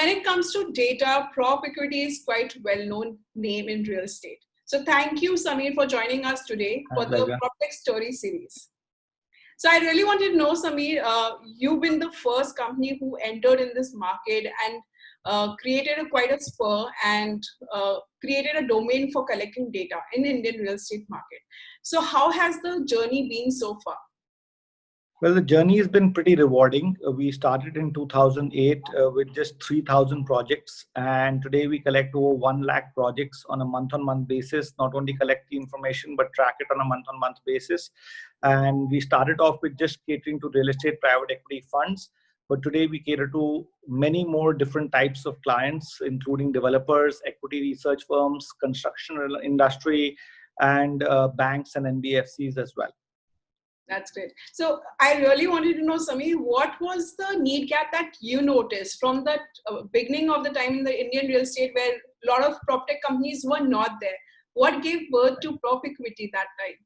when it comes to data, Prop Equity is quite well-known name in real estate. So thank you, Samir, for joining us today My for the pleasure. PropTech Story series. So I really wanted to know, Samir, you've been the first company who entered in this market and created quite a spur and created a domain for collecting data in the Indian real estate market. So how has the journey been so far? Well, the journey has been pretty rewarding. We started in 2008 with just 3,000 projects, and today we collect over 1 lakh projects on a month-on-month basis. Not only collect the information, but track it on a month-on-month basis. And we started off with just catering to real estate private equity funds, but today we cater to many more different types of clients, including developers, equity research firms, construction industry, and banks and NBFCs as well. That's great. So I really wanted to know, Samir, what was the need gap that you noticed from the beginning of the time in the Indian real estate where a lot of PropTech companies were not there? What gave birth to Prop Equity that time?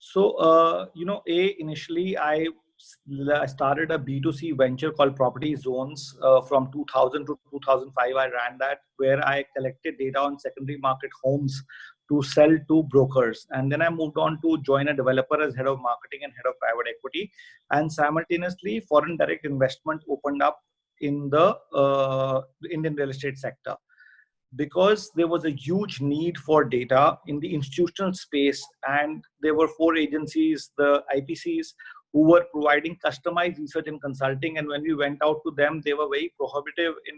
So, initially I started a B2C venture called Property Zones from 2000 to 2005. I ran that, where I collected data on secondary market homes to sell to brokers. And then I moved on to join a developer as head of marketing and head of private equity. And simultaneously, foreign direct investment opened up in the Indian real estate sector, because there was a huge need for data in the institutional space, and there were 4 agencies, the IPCs, who were providing customized research and consulting. And when we went out to them, they were very prohibitive in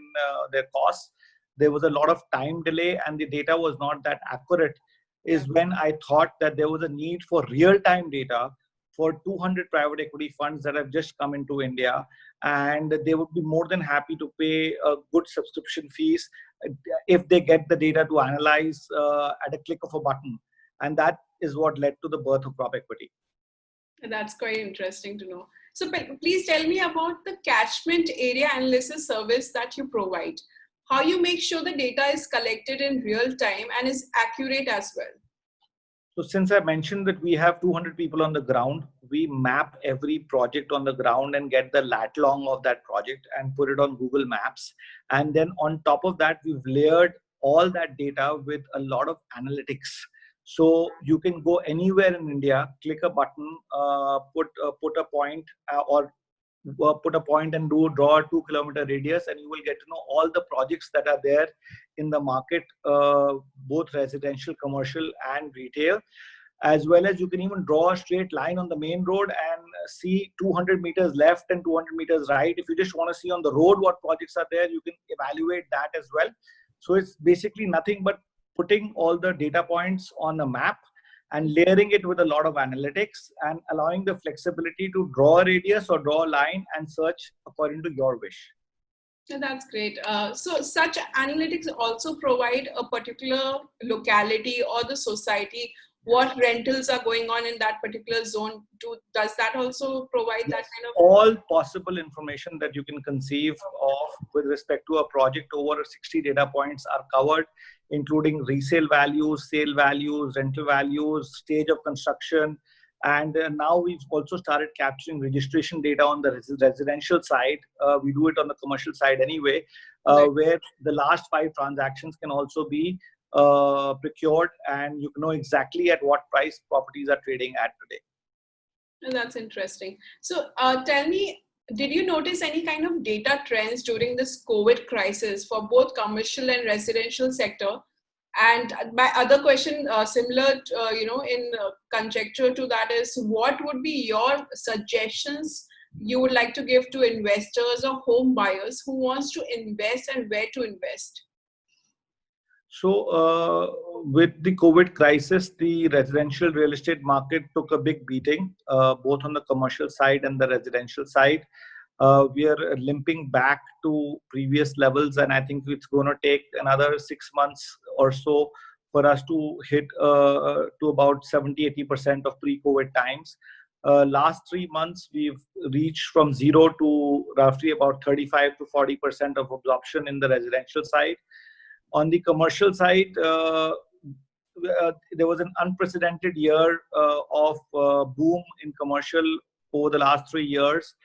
their costs. There was a lot of time delay, and the data was not that accurate. Is when I thought that there was a need for real-time data for 200 private equity funds that have just come into India, and they would be more than happy to pay a good subscription fees if they get the data to analyze at a click of a button. And that is what led to the birth of Prop Equity. That's quite interesting to know. So please tell me about the catchment area analysis service that you provide. How you make sure the data is collected in real time and is accurate as well. So since I mentioned that we have 200 people on the ground, we map every project on the ground and get the lat long of that project and put it on Google Maps. And then on top of that, we've layered all that data with a lot of analytics. So you can go anywhere in India, click a button, put a point or put a point and draw a 2-kilometer radius, and you will get to know all the projects that are there in the market, both residential, commercial, and retail. As well as you can even draw a straight line on the main road and see 200 meters left and 200 meters right. If you just want to see on the road what projects are there, you can evaluate that as well. So it's basically nothing but putting all the data points on a map and layering it with a lot of analytics and allowing the flexibility to draw a radius or draw a line and search according to your wish. Yeah, that's great. So such analytics also provide a particular locality or the society, what rentals are going on in that particular zone. Does that also provide that kind of? All possible information that you can conceive of with respect to a project. Over 60 data points are covered, including resale values, sale values, rental values, stage of construction. And now we've also started capturing registration data on the residential side. We do it on the commercial side anyway, where the last 5 transactions can also be procured, and you can know exactly at what price properties are trading at today. That's interesting. So tell me, did you notice any kind of data trends during this COVID crisis for both commercial and residential sector? And my other question, similar, in conjecture to that, is what would be your suggestions you would like to give to investors or home buyers who wants to invest and where to invest? So with the COVID crisis, the residential real estate market took a big beating, both on the commercial side and the residential side. We are limping back to previous levels, and I think it's going to take another 6 months or so for us to hit to about 70-80% of pre-COVID times. Last 3 months, we've reached from 0 to roughly about 35 to 40% of absorption in the residential side. On the commercial side, there was an unprecedented year of boom in commercial over the last 3 years.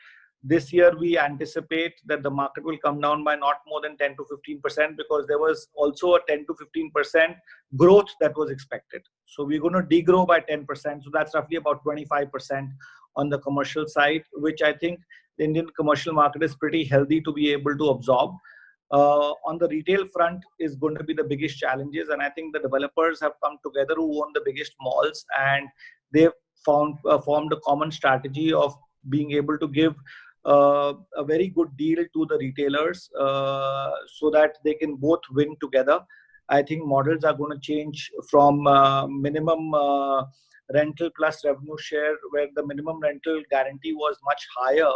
This year, we anticipate that the market will come down by not more than 10 to 15% because there was also a 10 to 15% growth that was expected. So we're going to degrow by 10%. So that's roughly about 25% on the commercial side, which I think the Indian commercial market is pretty healthy to be able to absorb. On the retail front is going to be the biggest challenges, and I think the developers have come together who own the biggest malls, and they've formed a common strategy of being able to give a very good deal to the retailers so that they can both win together. I think models are going to change from minimum rental plus revenue share, where the minimum rental guarantee was much higher,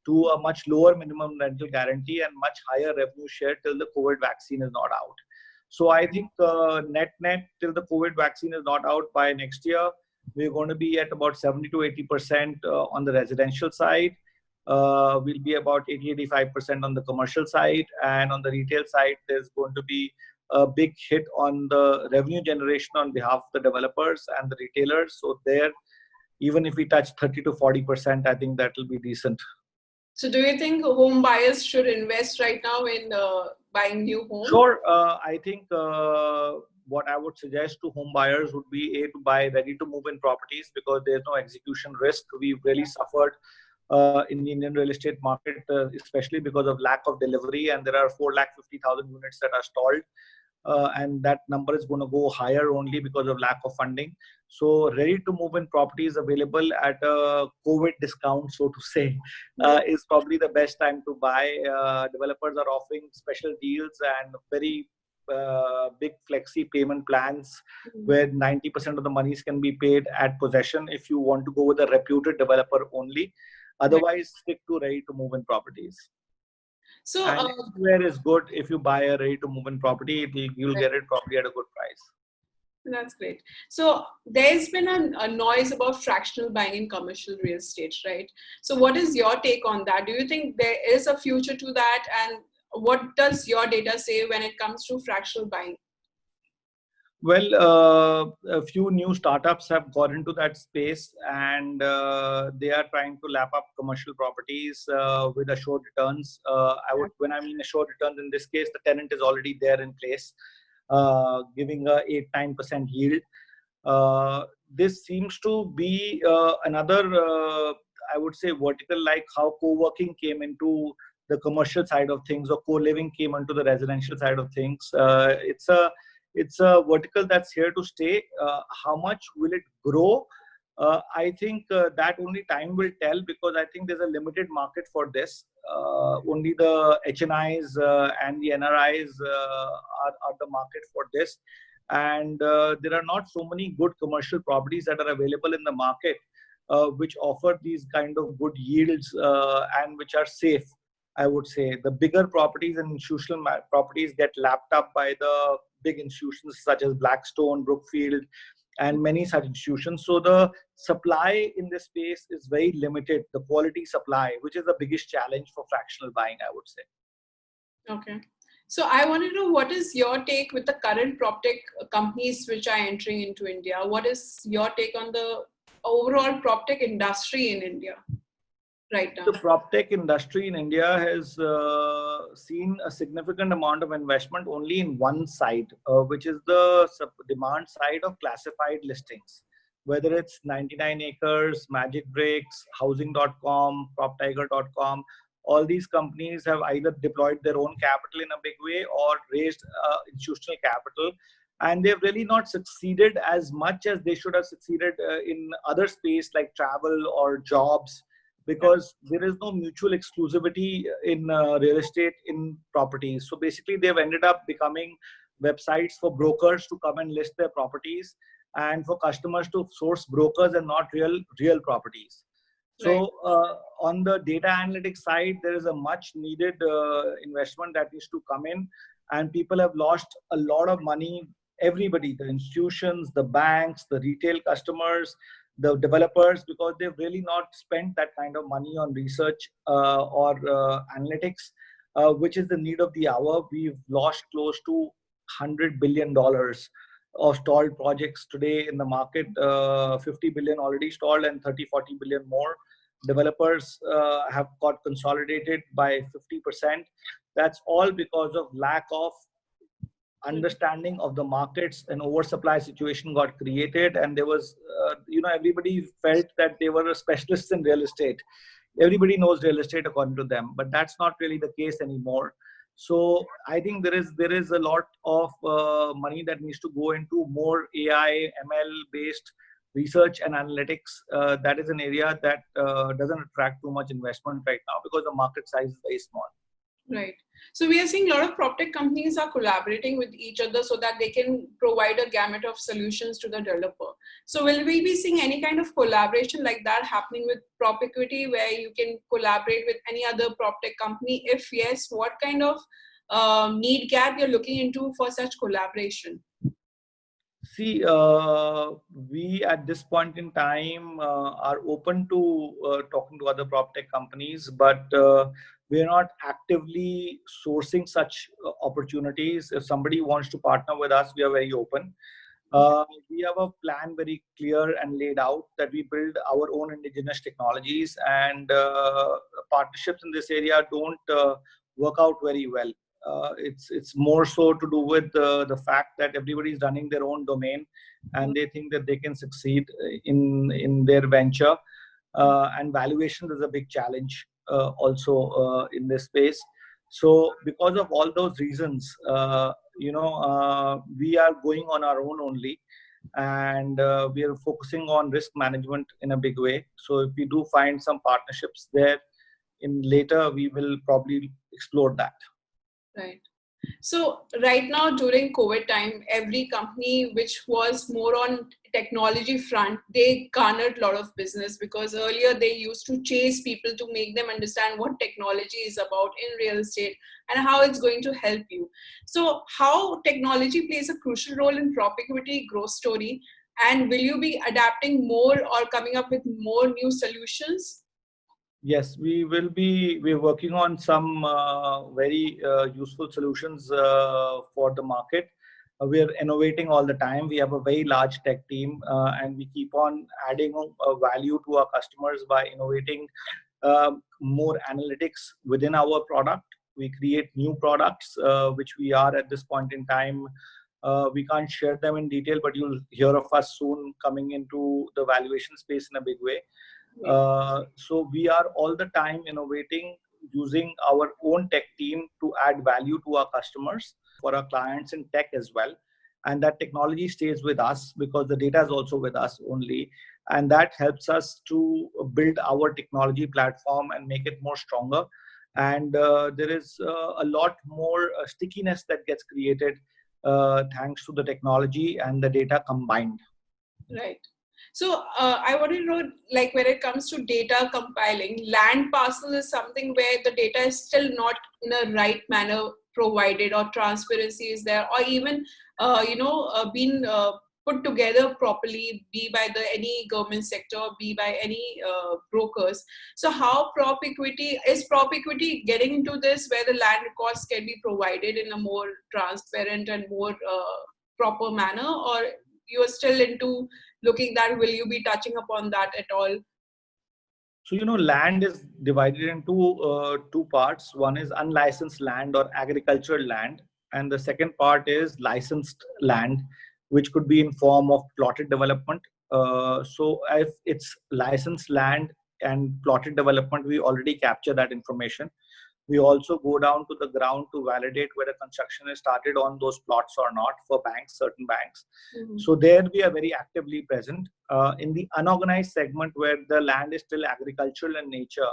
to a much lower minimum rental guarantee and much higher revenue share till the COVID vaccine is not out. So I think net till the COVID vaccine is not out by next year, we're going to be at about 70 to 80% on the residential side. Will be about 80-85% on the commercial side, and on the retail side, there's going to be a big hit on the revenue generation on behalf of the developers and the retailers. So there, even if we touch 30 to 40%, I think that will be decent. So do you think home buyers should invest right now in buying new homes? Sure. I think what I would suggest to home buyers would be to buy ready to move in properties, because there's no execution risk. We've really suffered in the Indian real estate market, especially because of lack of delivery, and there are 450,000 units that are stalled. And that number is going to go higher only because of lack of funding. So ready to move in properties available at a COVID discount, so to say, is probably the best time to buy. Developers are offering special deals and very big flexi payment plans where 90% of the monies can be paid at possession if you want to go with a reputed developer only. Otherwise, stick to ready to move in properties. So anywhere is good. If you buy a ready to move in property, you'll get it probably at a good price. That's great. So there's been a noise about fractional buying in commercial real estate, right? So what is your take on that? Do you think there is a future to that? And what does your data say when it comes to fractional buying? Well, a few new startups have got into that space, and they are trying to lap up commercial properties with assured returns. When I mean assured returns, in this case, the tenant is already there in place, giving a 8-9% yield. This seems to be another, I would say, vertical, like how co-working came into the commercial side of things, or co-living came into the residential side of things. It's a vertical that's here to stay. How much will it grow? I think that only time will tell, because I think there's a limited market for this. Only the HNIs and the NRIs are the market for this. And there are not so many good commercial properties that are available in the market which offer these kind of good yields and which are safe. I would say the bigger properties and institutional properties get lapped up by the big institutions such as Blackstone, Brookfield, and many such institutions. So the supply in this space is very limited, the quality supply, which is the biggest challenge for fractional buying, I would say. Okay. So I want to know, what is your take with the current PropTech companies which are entering into India? What is your take on the overall PropTech industry in India right now? The PropTech industry in India has seen a significant amount of investment only in one side, which is the demand side of classified listings. Whether it's 99 Acres, Magic Bricks, Housing.com, PropTiger.com, all these companies have either deployed their own capital in a big way or raised institutional capital. And they've really not succeeded as much as they should have succeeded in other space like travel or jobs, because there is no mutual exclusivity in real estate in properties. So basically, they've ended up becoming websites for brokers to come and list their properties, and for customers to source brokers and not real properties. So on the data analytics side, there is a much needed investment that needs to come in, and people have lost a lot of money. Everybody, the institutions, the banks, the retail customers, the developers, because they've really not spent that kind of money on research or analytics, which is the need of the hour. We've lost close to $100 billion of stalled projects today in the market, 50 billion already stalled and 30-40 billion more. developers have got consolidated by 50%. That's all because of lack of understanding of the markets. An oversupply situation got created, and there was everybody felt that they were specialists in real estate. Everybody knows real estate according to them, but that's not really the case anymore. So I think there is a lot of money that needs to go into more AI ML based research and analytics. That is an area that doesn't attract too much investment right now because the market size is very small. Right. So we are seeing a lot of PropTech companies are collaborating with each other so that they can provide a gamut of solutions to the developer. So will we be seeing any kind of collaboration like that happening with PropEquity, where you can collaborate with any other PropTech company? If yes, what kind of need gap you're looking into for such collaboration? See, we at this point in time are open to talking to other prop tech companies, but we are not actively sourcing such opportunities. If somebody wants to partner with us, we are very open. We have a plan very clear and laid out that we build our own indigenous technologies, and partnerships in this area don't work out very well. It's more so to do with the fact that everybody is running their own domain, and they think that they can succeed in their venture. And valuation is a big challenge also in this space. So because of all those reasons, we are going on our own only, and we are focusing on risk management in a big way. So if we do find some partnerships there in later, we will probably explore that. Right. So right now during COVID time, every company which was more on technology front, they garnered a lot of business, because earlier they used to chase people to make them understand what technology is about in real estate and how it's going to help you. So how technology plays a crucial role in PropEquity growth story, and will you be adapting more or coming up with more new solutions? Yes, we will be. We're working on some very useful solutions for the market. We are innovating all the time. We have a very large tech team, and we keep on adding value to our customers by innovating more analytics within our product. We create new products, which we are at this point in time. We can't share them in detail, but you'll hear of us soon coming into the valuation space in a big way. So we are all the time innovating, using our own tech team to add value to our customers, for our clients in tech as well. And that technology stays with us because the data is also with us only. And that helps us to build our technology platform and make it more stronger. And there is a lot more stickiness that gets created thanks to the technology and the data combined. Right. So I want to know, like when it comes to data compiling, land parcel is something where the data is still not in a right manner provided, or transparency is there, or even being put together properly, be by the any government sector, be by any brokers. So how PropEquity getting into this, where the land records can be provided in a more transparent and more proper manner, or you are still into looking that, will you be touching upon that at all? So, land is divided into two parts. One is unlicensed land or agricultural land. And the second part is licensed land, which could be in form of plotted development. So if it's licensed land and plotted development, we already capture that information. We also go down to the ground to validate whether construction is started on those plots or not for banks, certain banks. Mm-hmm. So there we are very actively present. In the unorganized segment, where the land is still agricultural in nature,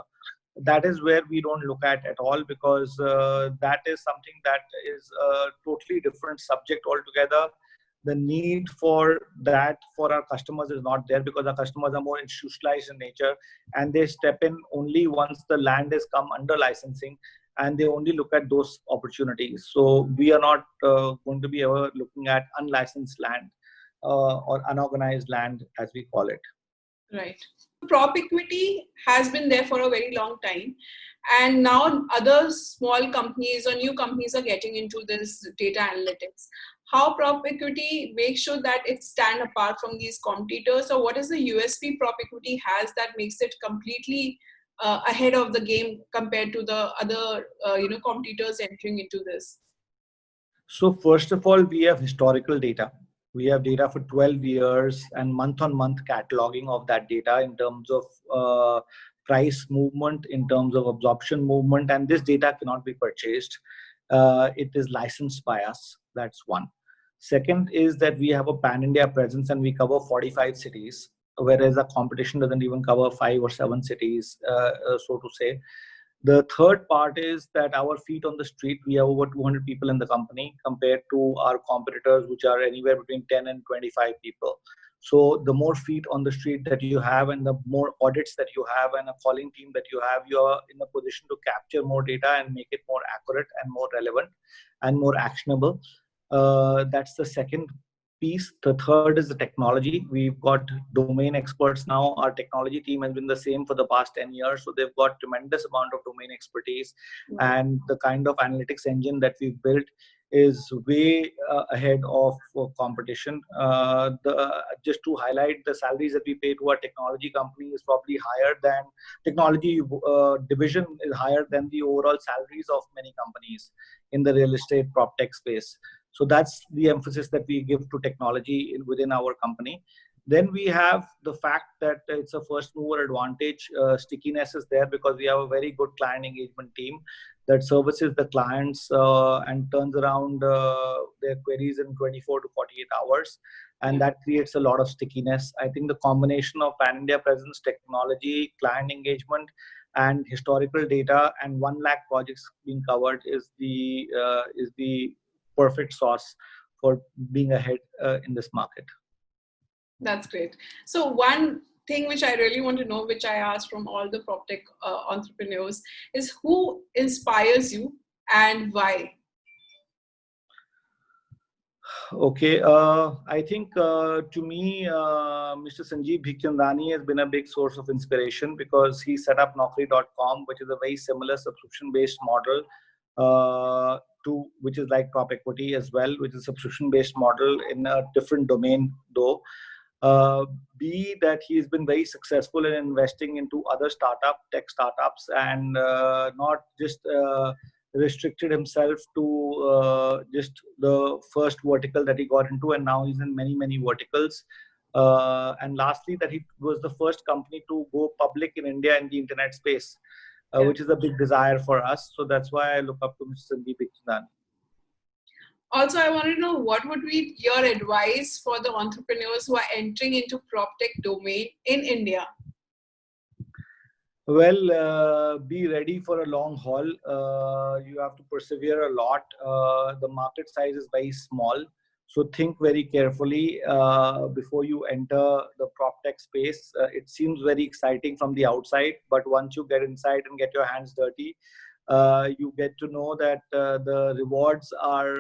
that is where we don't look at all, because that is something that is a totally different subject altogether. The need for that for our customers is not there, because our customers are more institutionalized in nature, and they step in only once the land has come under licensing, and they only look at those opportunities. So we are not going to be ever looking at unlicensed land or unorganized land, as we call it. Right. PropEquity has been there for a very long time, and now other small companies or new companies are getting into this data analytics. how prop equity makes sure that it stand apart from these competitors, or what is the USP prop equity has that makes it completely ahead of the game compared to the other competitors entering into this? So first of all, we have historical data. We have data for 12 years and month-on-month cataloging of that data in terms of price movement, in terms of absorption movement, and this data cannot be purchased. It is licensed by us. That's one. Second is that we have a pan-India presence and we cover 45 cities, whereas the competition doesn't even cover 5 or 7 cities, so to say. The third part is that our feet on the street, we have over 200 people in the company compared to our competitors, which are anywhere between 10 and 25 people. So the more feet on the street that you have and the more audits that you have and a calling team that you have, you are in a position to capture more data and make it more accurate and more relevant and more actionable. That's the second piece. The third is the technology. We've got domain experts now. Our technology team has been the same for the past 10 years. So they've got tremendous amount of domain expertise, and the kind of analytics engine that we've built is way ahead of competition. Just to highlight, the salaries that we pay to our technology company is probably higher than technology division is higher than the overall salaries of many companies in the real estate prop tech space. So that's the emphasis that we give to technology within our company. Then we have the fact that it's a first mover advantage. Stickiness is there because we have a very good client engagement team that services the clients and turns around their queries in 24 to 48 hours. And that creates a lot of stickiness. I think the combination of pan-India presence, technology, client engagement, and historical data and 1 lakh projects being covered is the perfect sauce for being ahead in this market. That's great. So one thing which I really want to know, which I asked from all the PropTech entrepreneurs, is who inspires you and why? Okay, I think to me, Mr. Sanjeev Bhikchandani has been a big source of inspiration because he set up Naukri.com, which is a very similar subscription-based model to which is like Prop Equity as well, which is a subscription-based model in a different domain though. B, that he's been very successful in investing into other tech startups, and not just restricted himself to just the first vertical that he got into, and now he's in many verticals. And lastly, that he was the first company to go public in India in the internet space, which is a big desire for us. So that's why I look up to Mr. Sandeep Bhikchandani. Also, I want to know what would be your advice for the entrepreneurs who are entering into PropTech domain in India? Well, be ready for a long haul. You have to persevere a lot. The market size is very small. So think very carefully before you enter the prop tech space. It seems very exciting from the outside, but once you get inside and get your hands dirty, you get to know that the rewards are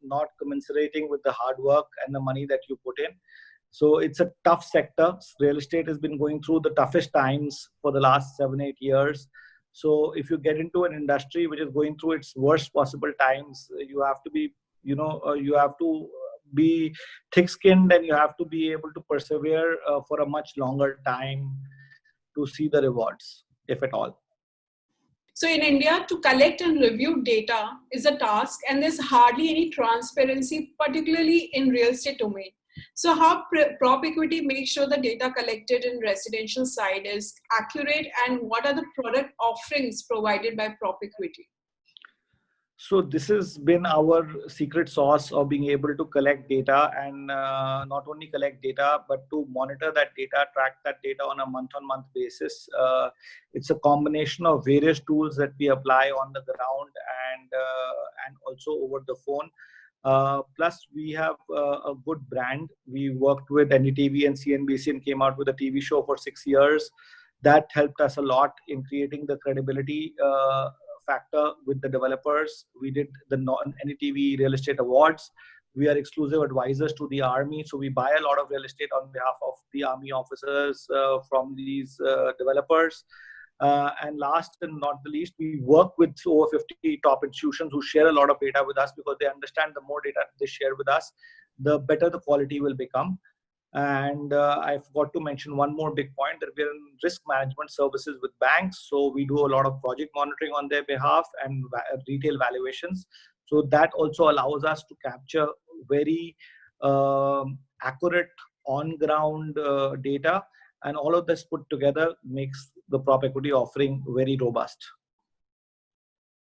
not commensurating with the hard work and the money that you put in. So it's a tough sector. Real estate has been going through the toughest times for the last 7-8 years. So if you get into an industry which is going through its worst possible times, you have to be, you have to be thick-skinned, and you have to be able to persevere for a much longer time to see the rewards, if at all. So in India, to collect and review data is a task, and there's hardly any transparency, particularly in real estate domain. So how Prop Equity makes sure the data collected in residential side is accurate, and what are the product offerings provided by Prop Equity? So this has been our secret sauce of being able to collect data, and not only collect data, but to monitor that data, track that data on a month-on-month basis. It's a combination of various tools that we apply on the ground and also over the phone. Plus, we have a good brand. We worked with NDTV and CNBC and came out with a TV show for 6 years. That helped us a lot in creating the credibility factor with the developers. We did the NDTV Real Estate Awards. We are exclusive advisors to the Army. So we buy a lot of real estate on behalf of the Army officers from these developers. And last and not the least, we work with over 50 top institutions who share a lot of data with us, because they understand the more data they share with us, the better the quality will become. And I forgot to mention one more big point, that we're in risk management services with banks. So we do a lot of project monitoring on their behalf and retail valuations. So that also allows us to capture very accurate on-ground data. And all of this put together makes the prop equity offering very robust.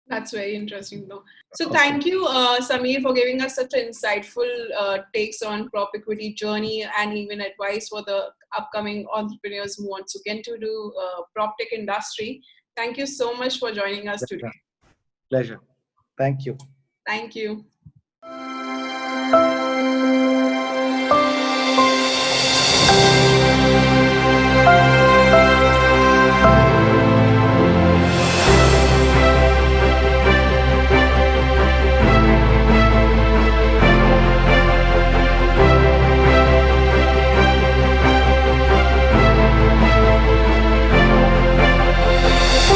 That's very interesting, though. So thank you, Sameer, for giving us such insightful takes on prop equity journey and even advice for the upcoming entrepreneurs who want to get into the prop tech industry. Thank you so much for joining us today. Pleasure. Thank you. Thank you.